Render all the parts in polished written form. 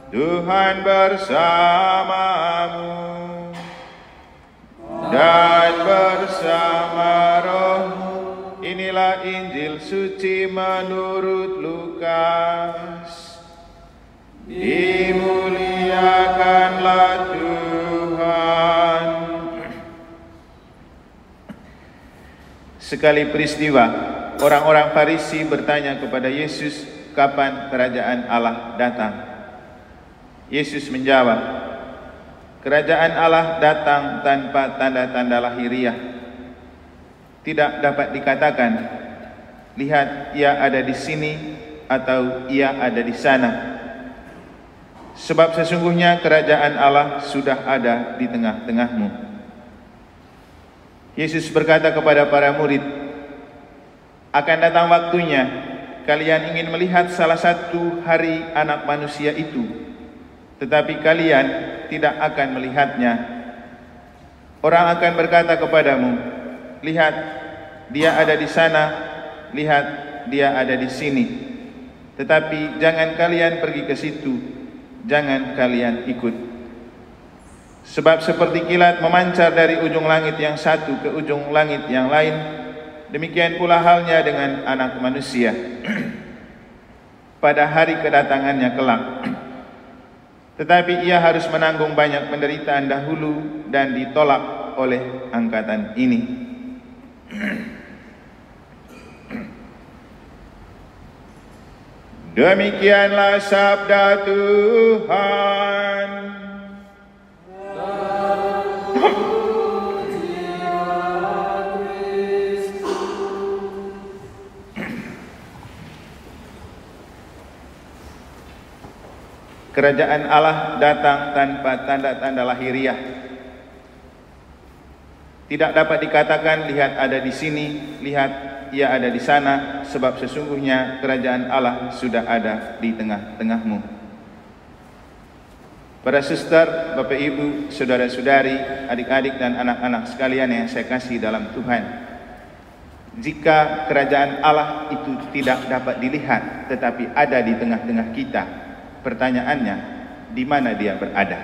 Tuhan bersamamu dan bersama rohmu. Inilah Injil suci menurut Lukas. Dimuliakanlah Tuhan. Sekali peristiwa, orang-orang Farisi bertanya kepada Yesus, kapan kerajaan Allah datang? Yesus menjawab, kerajaan Allah datang tanpa tanda-tanda lahiriah. Tidak dapat dikatakan, lihat ia ada di sini atau ia ada di sana. Sebab sesungguhnya kerajaan Allah sudah ada di tengah-tengahmu. Yesus berkata kepada para murid, akan datang waktunya kalian ingin melihat salah satu hari Anak Manusia itu, tetapi kalian tidak akan melihatnya. Orang akan berkata kepadamu, lihat, dia ada di sana, lihat, dia ada di sini. Tetapi jangan kalian pergi ke situ, jangan kalian ikut. Sebab seperti kilat memancar dari ujung langit yang satu ke ujung langit yang lain, demikian pula halnya dengan Anak Manusia pada hari kedatangannya kelak. Tetapi ia harus menanggung banyak penderitaan dahulu dan ditolak oleh angkatan ini. Demikianlah sabda Tuhan. Kerajaan Allah datang tanpa tanda-tanda lahiriah. Tidak dapat dikatakan, lihat ada di sini, lihat ia ada di sana, sebab sesungguhnya kerajaan Allah sudah ada di tengah-tengahmu. Para suster, Bapak Ibu, saudara-saudari, adik-adik dan anak-anak sekalian yang saya kasih dalam Tuhan, jika kerajaan Allah itu tidak dapat dilihat tetapi ada di tengah-tengah kita, pertanyaannya, di mana dia berada?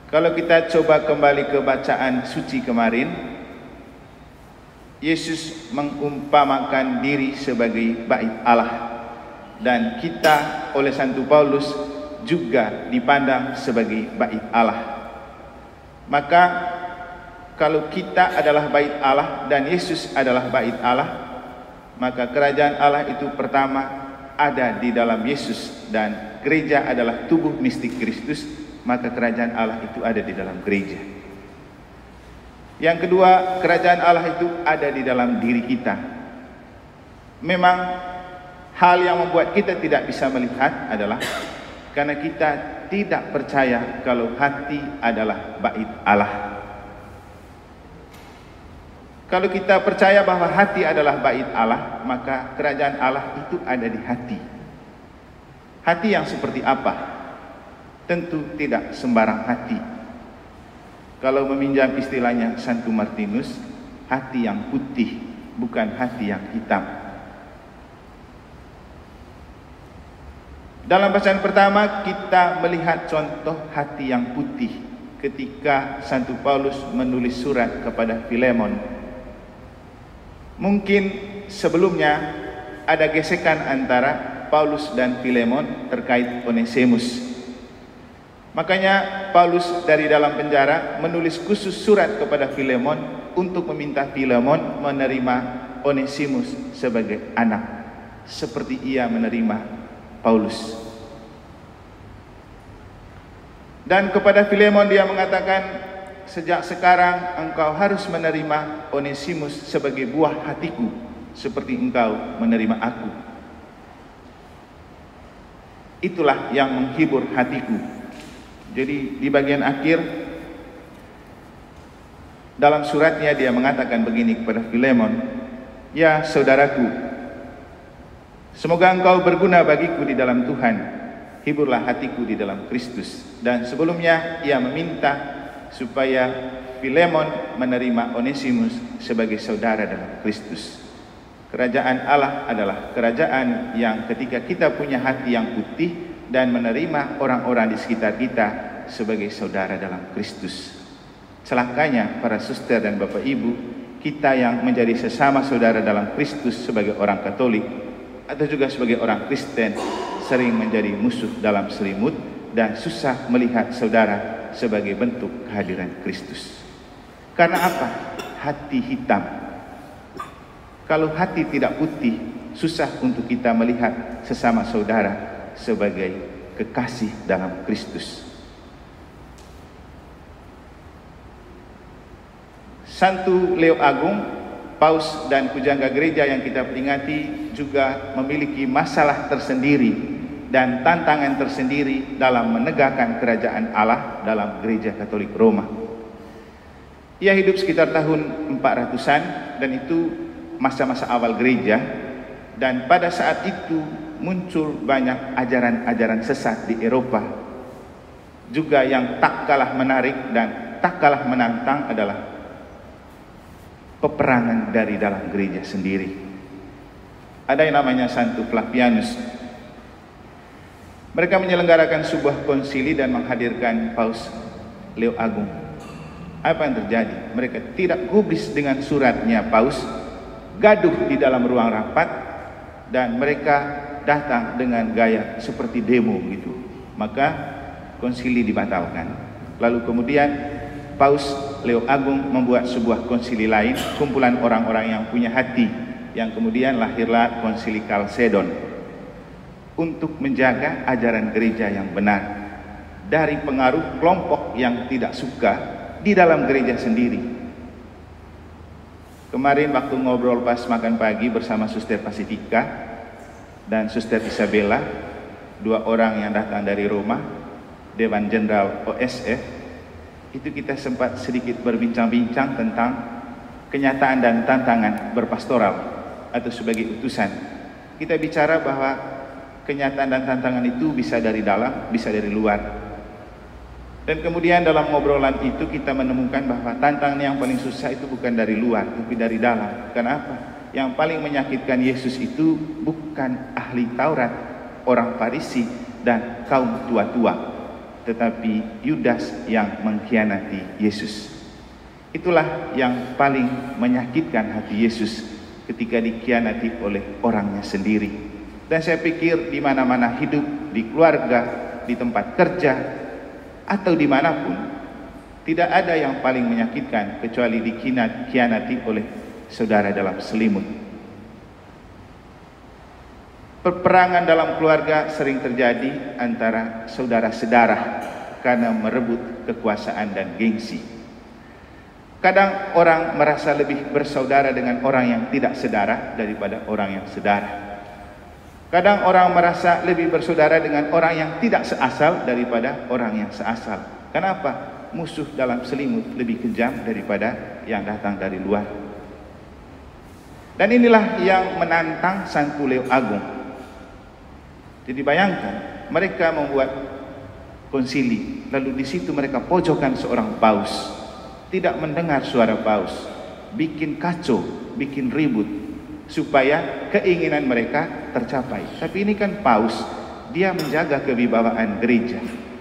Kalau kita coba kembali ke bacaan suci kemarin, Yesus mengumpamakan diri sebagai bait Allah, dan kita oleh Santo Paulus juga dipandang sebagai bait Allah. Maka kalau kita adalah bait Allah dan Yesus adalah bait Allah, maka kerajaan Allah itu pertama ada di dalam Yesus, dan gereja adalah tubuh mistik Kristus, maka kerajaan Allah itu ada di dalam gereja. Yang kedua, kerajaan Allah itu ada di dalam diri kita. Memang hal yang membuat kita tidak bisa melihat adalah karena kita tidak percaya kalau hati adalah bait Allah. Kalau kita percaya bahwa hati adalah bait Allah, maka kerajaan Allah itu ada di hati. Hati yang seperti apa? Tentu tidak sembarang hati. Kalau meminjam istilahnya Santo Martinus, hati yang putih, bukan hati yang hitam. Dalam bacaan pertama kita melihat contoh hati yang putih ketika Santo Paulus menulis surat kepada Filemon. Mungkin sebelumnya ada gesekan antara Paulus dan Filemon terkait Onesimus. Makanya Paulus dari dalam penjara menulis khusus surat kepada Filemon untuk meminta Filemon menerima Onesimus sebagai anak, seperti ia menerima Paulus. Dan kepada Filemon dia mengatakan, sejak sekarang engkau harus menerima Onesimus sebagai buah hatiku, seperti engkau menerima aku. Itulah yang menghibur hatiku. Jadi di bagian akhir dalam suratnya dia mengatakan begini kepada Filemon, ya saudaraku, semoga engkau berguna bagiku di dalam Tuhan, hiburlah hatiku di dalam Kristus. Dan sebelumnya ia meminta supaya Filemon menerima Onesimus sebagai saudara dalam Kristus. Kerajaan Allah adalah kerajaan yang ketika kita punya hati yang putih dan menerima orang-orang di sekitar kita sebagai saudara dalam Kristus. Celakanya para suster dan Bapak Ibu, kita yang menjadi sesama saudara dalam Kristus sebagai orang Katolik atau juga sebagai orang Kristen sering menjadi musuh dalam selimut dan susah melihat saudara sebagai bentuk kehadiran Kristus. Karena apa? Hati hitam. Kalau hati tidak putih, susah untuk kita melihat sesama saudara sebagai kekasih dalam Kristus. Santo Leo Agung, Paus dan Pujangga Gereja yang kita peringati juga memiliki masalah tersendiri dan tantangan tersendiri dalam menegakkan kerajaan Allah dalam Gereja Katolik Roma. Ia hidup sekitar tahun 400-an dan itu masa-masa awal gereja, dan pada saat itu muncul banyak ajaran-ajaran sesat di Eropa. Juga yang tak kalah menarik dan tak kalah menantang adalah peperangan dari dalam gereja sendiri. Ada yang namanya Santo Flavianus. Mereka menyelenggarakan sebuah konsili dan menghadirkan Paus Leo Agung. Apa yang terjadi? Mereka tidak gubris dengan suratnya Paus, gaduh di dalam ruang rapat, dan mereka datang dengan gaya seperti demo gitu. Maka konsili dibatalkan. Lalu kemudian Paus Leo Agung membuat sebuah konsili lain, kumpulan orang-orang yang punya hati, yang kemudian lahirlah konsili Kalsedon untuk menjaga ajaran gereja yang benar dari pengaruh kelompok yang tidak suka di dalam gereja sendiri. Kemarin waktu ngobrol pas makan pagi bersama Suster Pasifika dan Suster Isabella, dua orang yang datang dari Roma, Dewan Jenderal OSF, itu kita sempat sedikit berbincang-bincang tentang kenyataan dan tantangan berpastoral atau sebagai utusan. Kita bicara bahwa kenyataan dan tantangan itu bisa dari dalam, bisa dari luar. Dan kemudian dalam ngobrolan itu kita menemukan bahwa tantangan yang paling susah itu bukan dari luar, tapi dari dalam. Kenapa? Yang paling menyakitkan Yesus itu bukan ahli Taurat, orang Farisi, dan kaum tua-tua, tetapi Yudas yang mengkhianati Yesus. Itulah yang paling menyakitkan hati Yesus ketika dikhianati oleh orangnya sendiri. Dan saya pikir di mana-mana hidup, di keluarga, di tempat kerja, atau dimanapun, tidak ada yang paling menyakitkan kecuali dikhianati oleh saudara dalam selimut. Peperangan dalam keluarga sering terjadi antara saudara-saudara karena merebut kekuasaan dan gengsi. Kadang orang merasa lebih bersaudara dengan orang yang tidak sedara daripada orang yang sedara. Kadang orang merasa lebih bersaudara dengan orang yang tidak seasal daripada orang yang seasal. Kenapa? Musuh dalam selimut lebih kejam daripada yang datang dari luar. Dan inilah yang menantang Santo Leo Agung. Jadi bayangkan, mereka membuat konsili, lalu di situ mereka pojokkan seorang paus, tidak mendengar suara paus, bikin kacau, bikin ribut, supaya keinginan mereka tercapai. Tapi ini kan paus, dia menjaga kewibawaan gereja,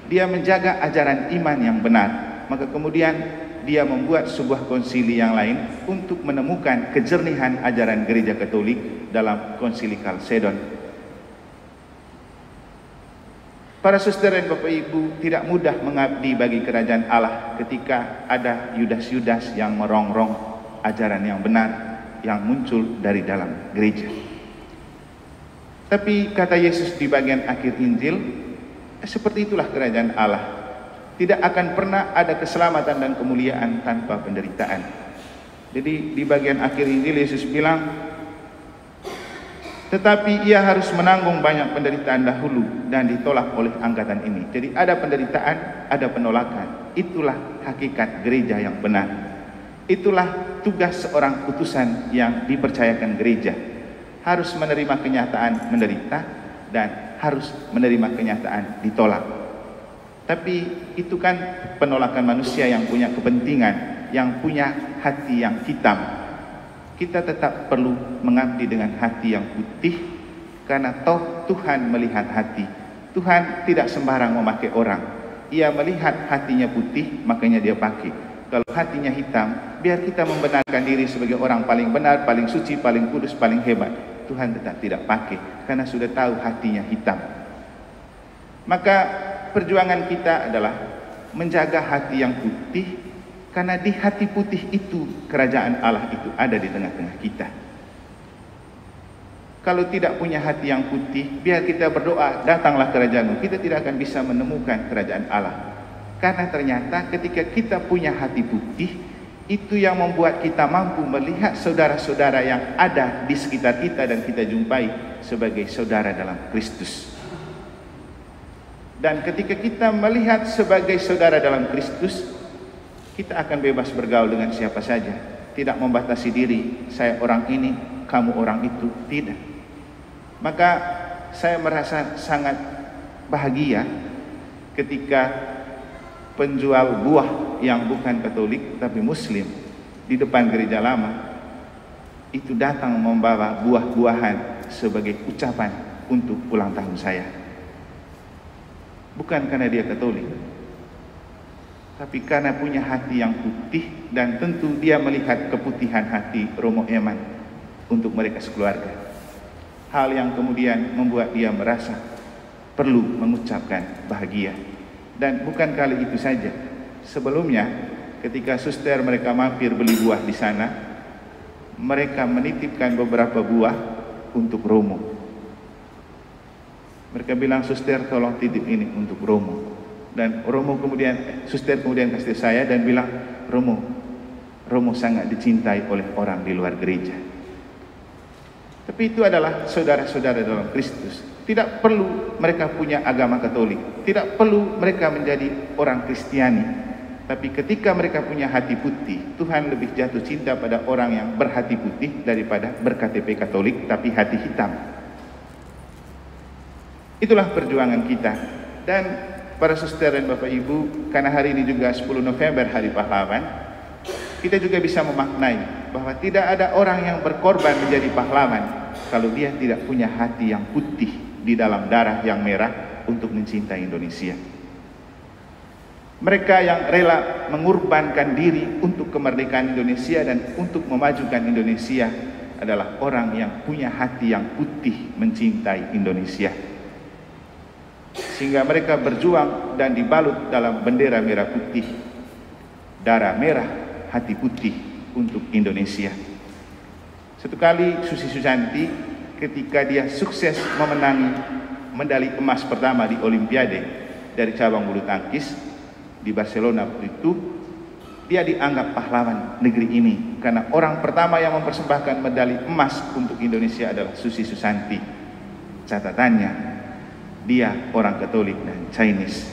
dia menjaga ajaran iman yang benar. Maka kemudian dia membuat sebuah konsili yang lain untuk menemukan kejernihan ajaran gereja Katolik dalam konsili Kalsedon. Para suster dan Bapak Ibu, tidak mudah mengabdi bagi kerajaan Allah ketika ada Yudas-Yudas yang merongrong ajaran yang benar yang muncul dari dalam gereja. Tapi kata Yesus di bagian akhir Injil, seperti itulah kerajaan Allah. Tidak akan pernah ada keselamatan dan kemuliaan tanpa penderitaan. Jadi di bagian akhir Injil Yesus bilang, tetapi ia harus menanggung banyak penderitaan dahulu dan ditolak oleh angkatan ini. Jadi ada penderitaan, ada penolakan. Itulah hakikat gereja yang benar. Itulah tugas seorang utusan yang dipercayakan gereja. Harus menerima kenyataan menderita dan harus menerima kenyataan ditolak. Tapi itu kan penolakan manusia yang punya kepentingan, yang punya hati yang hitam. kita tetap perlu mengabdi dengan hati yang putih, karena toh Tuhan melihat hati. Tuhan tidak sembarang memakai orang. Ia melihat hatinya putih, makanya dia pakai. Kalau hatinya hitam, biar kita membenarkan diri sebagai orang paling benar, paling suci, paling kudus, paling hebat, Tuhan tetap tidak pakai, karena sudah tahu hatinya hitam. Maka perjuangan kita adalah menjaga hati yang putih, karena di hati putih itu kerajaan Allah itu ada di tengah-tengah kita. Kalau tidak punya hati yang putih, biar kita berdoa, datanglah kerajaan-Mu, kita tidak akan bisa menemukan kerajaan Allah. Karena ternyata ketika kita punya hati putih, itu yang membuat kita mampu melihat saudara-saudara yang ada di sekitar kita dan kita jumpai sebagai saudara dalam Kristus. Dan ketika kita melihat sebagai saudara dalam Kristus, kita akan bebas bergaul dengan siapa saja. Tidak membatasi diri, saya orang ini, kamu orang itu, tidak. Maka saya merasa sangat bahagia ketika penjual buah yang bukan Katolik tapi Muslim di depan gereja lama itu datang membawa buah-buahan sebagai ucapan untuk ulang tahun saya. Bukan karena dia Katolik, tapi karena punya hati yang putih, dan tentu dia melihat keputihan hati Romo Eman untuk mereka sekeluarga. Hal yang kemudian membuat dia merasa perlu mengucapkan bahagia. Dan bukan kali itu saja. Sebelumnya, ketika suster mereka mampir beli buah di sana, mereka menitipkan beberapa buah untuk Romo. Mereka bilang, suster tolong titip ini untuk Romo. Dan Romo kemudian, suster kemudian kasih saya dan bilang, Romo sangat dicintai oleh orang di luar gereja. Tapi itu adalah saudara-saudara dalam Kristus. Tidak perlu mereka punya agama Katolik, tidak perlu mereka menjadi orang Kristiani. Tapi ketika mereka punya hati putih, Tuhan lebih jatuh cinta pada orang yang berhati putih daripada berKTP Katolik tapi hati hitam. Itulah perjuangan kita. Dan para suster dan Bapak Ibu, karena hari ini juga 10 November Hari Pahlawan, kita juga bisa memaknai bahwa tidak ada orang yang berkorban menjadi pahlawan kalau dia tidak punya hati yang putih di dalam darah yang merah untuk mencintai Indonesia. Mereka yang rela mengorbankan diri untuk kemerdekaan Indonesia dan untuk memajukan Indonesia adalah orang yang punya hati yang putih mencintai Indonesia. Sehingga mereka berjuang dan dibalut dalam bendera merah putih, darah merah, hati putih untuk Indonesia. Satu kali Susi Susanti ketika dia sukses memenangi medali emas pertama di Olimpiade dari cabang bulu tangkis di Barcelona itu, dia dianggap pahlawan negeri ini karena orang pertama yang mempersembahkan medali emas untuk Indonesia adalah Susi Susanti. Catatannya, dia orang Katolik dan Chinese.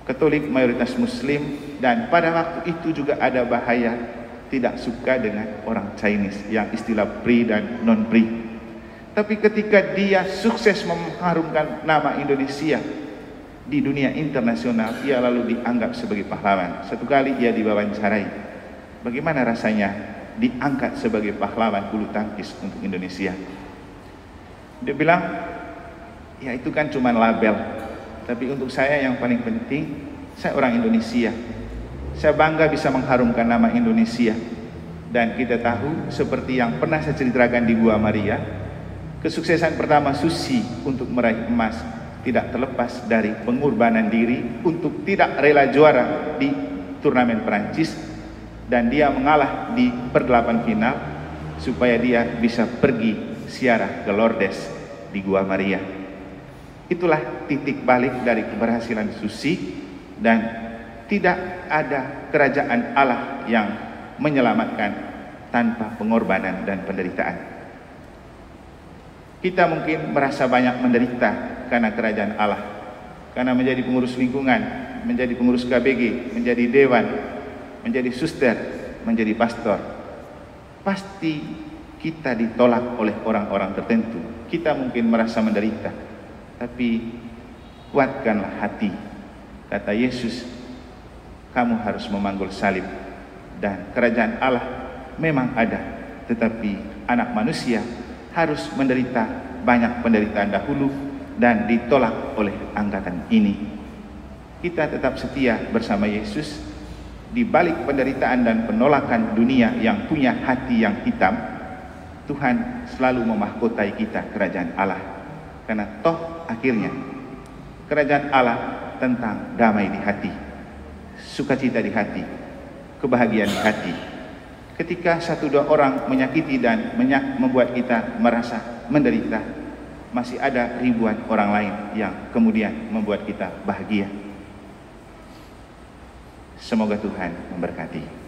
Katolik mayoritas Muslim, dan pada waktu itu juga ada bahaya tidak suka dengan orang Chinese yang istilah pri dan non pri. Tapi ketika dia sukses mengharumkan nama Indonesia di dunia internasional, ia lalu dianggap sebagai pahlawan. Satu kali ia diwawancarai, bagaimana rasanya diangkat sebagai pahlawan bulu tangkis untuk Indonesia. Dia bilang, ya itu kan cuma label, tapi untuk saya yang paling penting, saya orang Indonesia. Saya bangga bisa mengharumkan nama Indonesia. Dan kita tahu, seperti yang pernah saya ceritakan di Gua Maria, kesuksesan pertama Susi untuk meraih emas tidak terlepas dari pengorbanan diri untuk tidak rela juara di turnamen Perancis, dan dia mengalah di perdelapan final supaya dia bisa pergi ziarah ke Lourdes di Gua Maria. Itulah titik balik dari keberhasilan Susi, dan tidak ada kerajaan Allah yang menyelamatkan tanpa pengorbanan dan penderitaan. Kita mungkin merasa banyak menderita karena kerajaan Allah, karena menjadi pengurus lingkungan, menjadi pengurus KBG, menjadi dewan, menjadi suster, menjadi pastor. Pasti kita ditolak oleh orang-orang tertentu. Kita mungkin merasa menderita, tapi kuatkanlah hati. Kata Yesus, kamu harus memanggul salib, dan kerajaan Allah memang ada, tetapi anak manusia harus menderita banyak penderitaan dahulu dan ditolak oleh angkatan ini. Kita tetap setia bersama Yesus di balik penderitaan dan penolakan dunia yang punya hati yang hitam. Tuhan selalu memahkotai kita kerajaan Allah, karena toh akhirnya kerajaan Allah tentang damai di hati, sukacita di hati, kebahagiaan di hati. Ketika satu dua orang menyakiti dan membuat kita merasa menderita, masih ada ribuan orang lain yang kemudian membuat kita bahagia. Semoga Tuhan memberkati.